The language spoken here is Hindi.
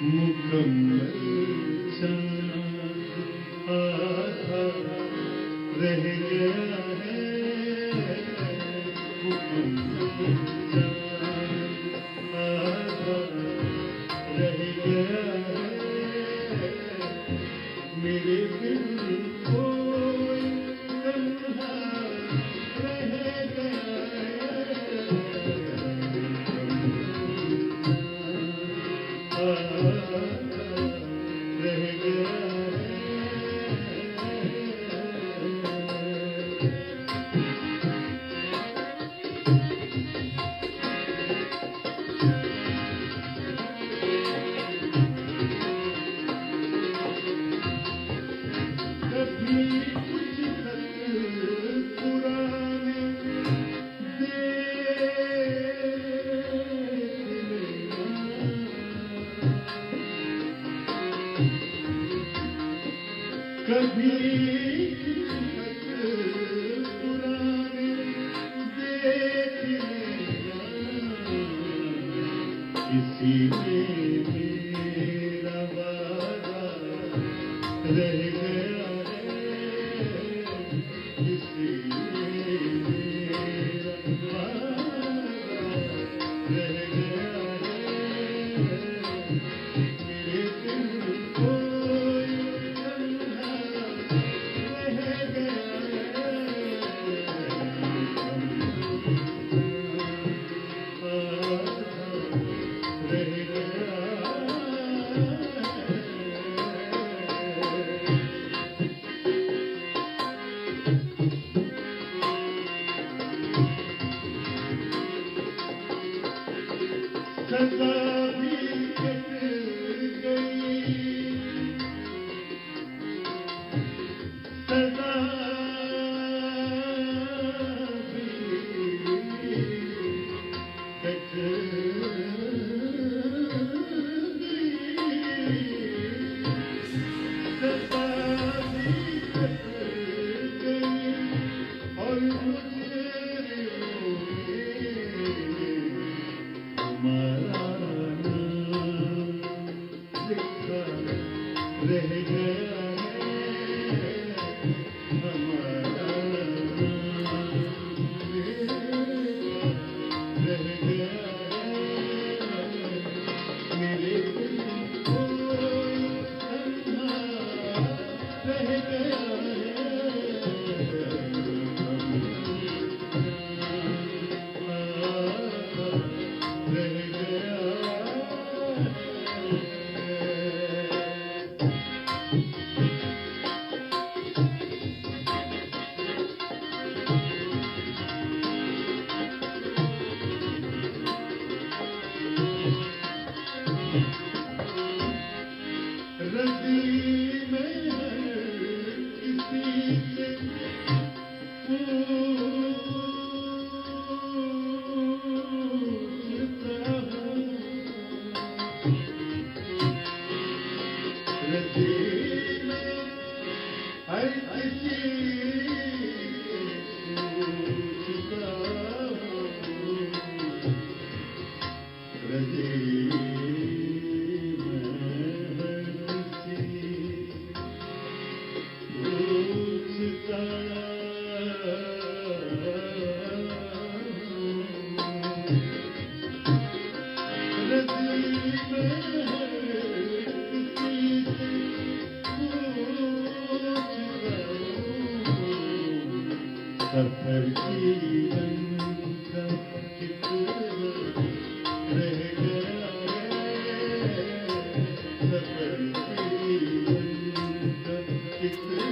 मुकम्मल चांद आधा रह गया है, मुकम्मल चांद आधा रह गया है, मेरे बिन कोई तन्हा रह गया कभी पुराने देख किसी में मेरा वादा रह गया है, किसी में मेरा वादा रह गया है, मेरे दिल को सदा भी कट गई, सदा भी कट गई, सदा भी कट गई और मुझे रह गया है, हमारा रह गया है, मेरे दिल कोई तन्हा रह गया रज़ी में किसी से पूछता हूँ, रज़ी में हर किसी पूछता हूँ, रज़ी सफर जीवन का चित्र रह गया है, सफर जीवन का चित्र